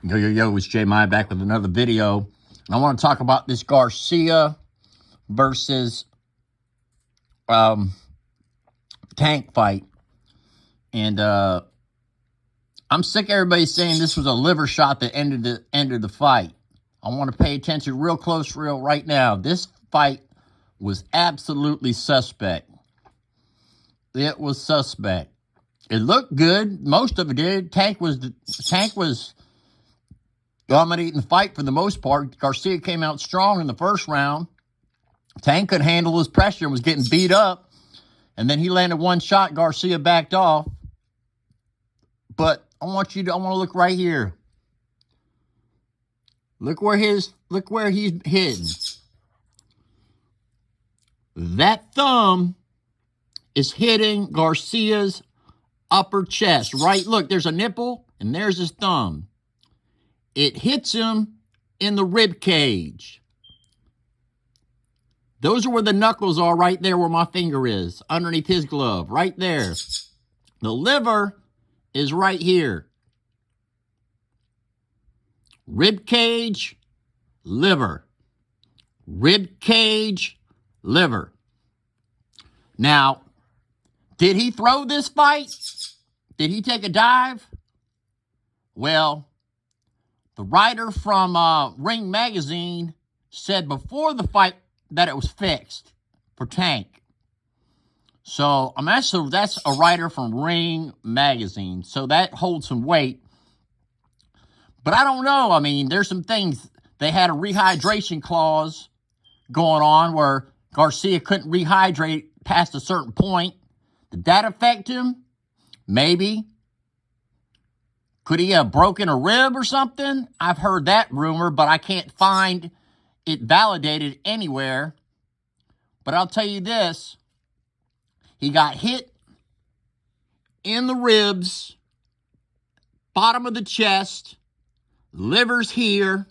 Yo, it's J Mai back with another video. I want to talk about this Garcia versus Tank fight. And I'm sick of everybody saying this was a liver shot that ended the fight. I want to pay attention real close, right now. This fight was absolutely suspect. It was suspect. It looked good. Most of it did. Tank was dominating the fight for the most part. Garcia came out strong in the first round. Tank could handle his pressure and was getting beat up. And then he landed one shot. Garcia backed off. But I want to look right here. Look where he's hidden. That thumb is hitting Garcia's upper chest. Right, look, there's a nipple and there's his thumb. It hits him in the rib cage. Those are where the knuckles are, right there where my finger is, underneath his glove, right there. The liver is right here. Rib cage, liver. Rib cage, liver. Now, did he throw this fight? Did he take a dive? Well, the writer from Ring Magazine said before the fight that it was fixed for Tank. So that's a writer from Ring Magazine. So that holds some weight. But I don't know. I mean, there's some things. They had a rehydration clause going on where Garcia couldn't rehydrate past a certain point. Did that affect him? Maybe. Could he have broken a rib or something? I've heard that rumor, but I can't find it validated anywhere. But I'll tell you this. He got hit in the ribs, bottom of the chest, liver's here.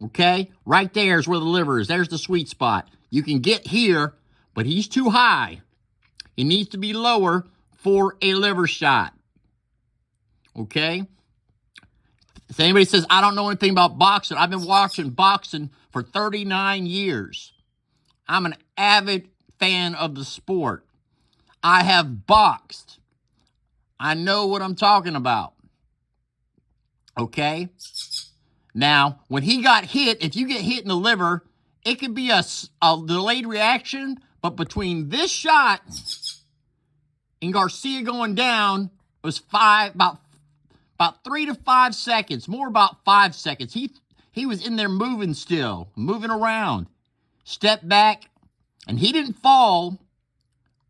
Okay? Right there is where the liver is. There's the sweet spot. You can get here, but he's too high. He needs to be lower for a liver shot. Okay? If anybody says, I don't know anything about boxing, I've been watching boxing for 39 years. I'm an avid fan of the sport. I have boxed. I know what I'm talking about. Okay? Now, when he got hit, if you get hit in the liver, it could be a delayed reaction, but between this shot and Garcia going down was about 3 to 5 seconds, more about 5 seconds. He was in there moving still, moving around. Stepped back, and he didn't fall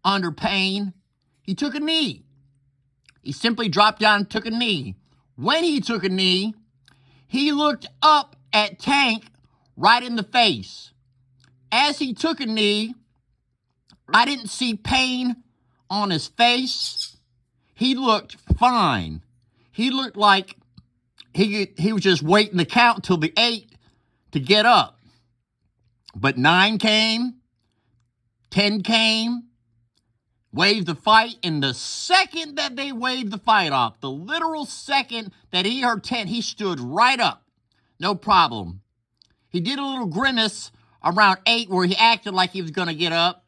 under pain. He took a knee. He simply dropped down and took a knee. When he took a knee, he looked up at Tank right in the face. As he took a knee, I didn't see pain on his face. He looked fine. He looked like he was just waiting to count till the 8 to get up. But 9 came, 10 came, waved the fight, and the second that they waved the fight off, the literal second that he heard 10, he stood right up. No problem. He did a little grimace around 8 where he acted like he was going to get up,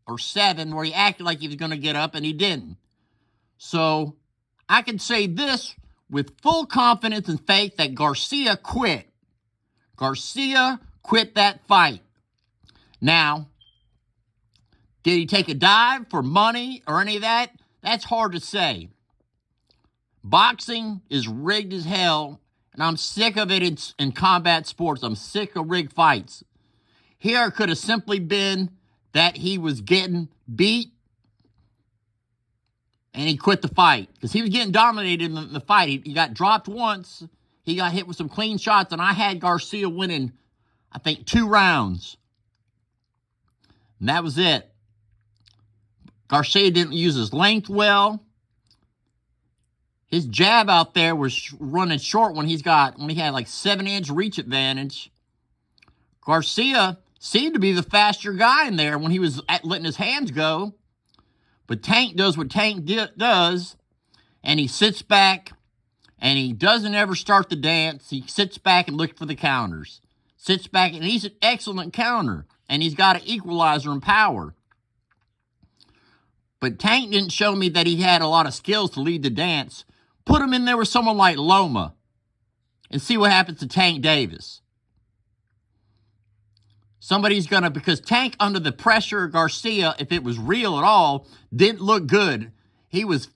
or 7 where he acted like he was going to get up, and he didn't. So I can say this with full confidence and faith that Garcia quit. Garcia quit that fight. Now, did he take a dive for money or any of that? That's hard to say. Boxing is rigged as hell, and I'm sick of it in combat sports. I'm sick of rigged fights. Here it could have simply been that he was getting beat and he quit the fight because he was getting dominated in the fight. He got dropped once. He got hit with some clean shots, and I had Garcia winning, I think, 2 rounds. And that was it. Garcia didn't use his length well. His jab out there was running short when he had like 7-inch reach advantage. Garcia seemed to be the faster guy in there when he was letting his hands go. But Tank does what Tank does, and he sits back And he doesn't ever start the dance. He sits back and looks for the counters. Sits back, and he's an excellent counter. And he's got an equalizer in power. But Tank didn't show me that he had a lot of skills to lead the dance. Put him in there with someone like Loma and see what happens to Tank Davis. Somebody's going to, because Tank under the pressure of Garcia, if it was real at all, didn't look good. He was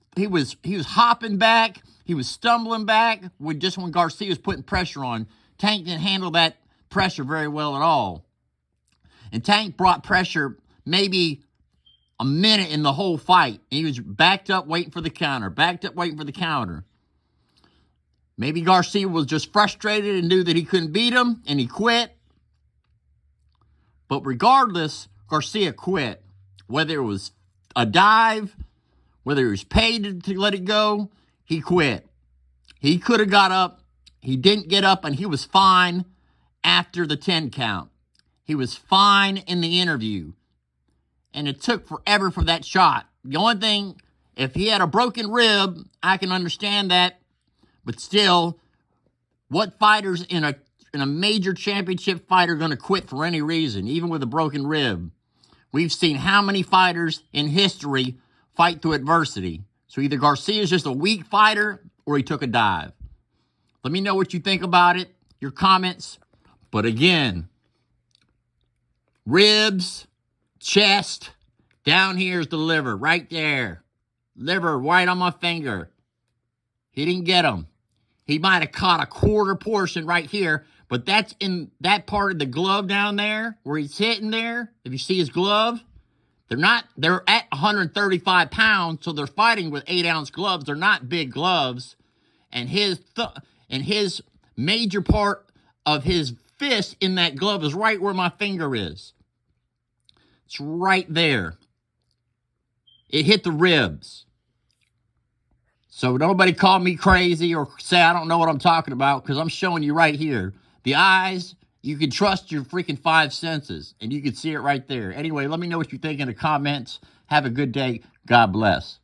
hopping back. He was stumbling back when Garcia was putting pressure on. Tank didn't handle that pressure very well at all. And Tank brought pressure maybe a minute in the whole fight. He was backed up waiting for the counter. Backed up waiting for the counter. Maybe Garcia was just frustrated and knew that he couldn't beat him, and he quit. But regardless, Garcia quit. Whether it was a dive, whether he was paid to let it go, he quit. He could have got up. He didn't get up, and he was fine after the 10 count. He was fine in the interview. And it took forever for that shot. The only thing, if he had a broken rib, I can understand that. But still, what fighters in a major championship fight are going to quit for any reason, even with a broken rib? We've seen how many fighters in history fight through adversity. So either Garcia is just a weak fighter or he took a dive. Let me know what you think about it, your comments. But again, ribs, chest, down here is the liver, right there. Liver right on my finger. He didn't get him. He might have caught a quarter portion right here, but that's in that part of the glove down there where he's hitting there. If you see his glove, they're at 135 pounds, so they're fighting with 8-ounce gloves. They're not big gloves. And his major part of his fist in that glove is right where my finger is. It's right there. It hit the ribs. So nobody call me crazy or say I don't know what I'm talking about, because I'm showing you right here. The eyes, you can trust your freaking 5 senses, and you can see it right there. Anyway, let me know what you think in the comments. Have a good day. God bless.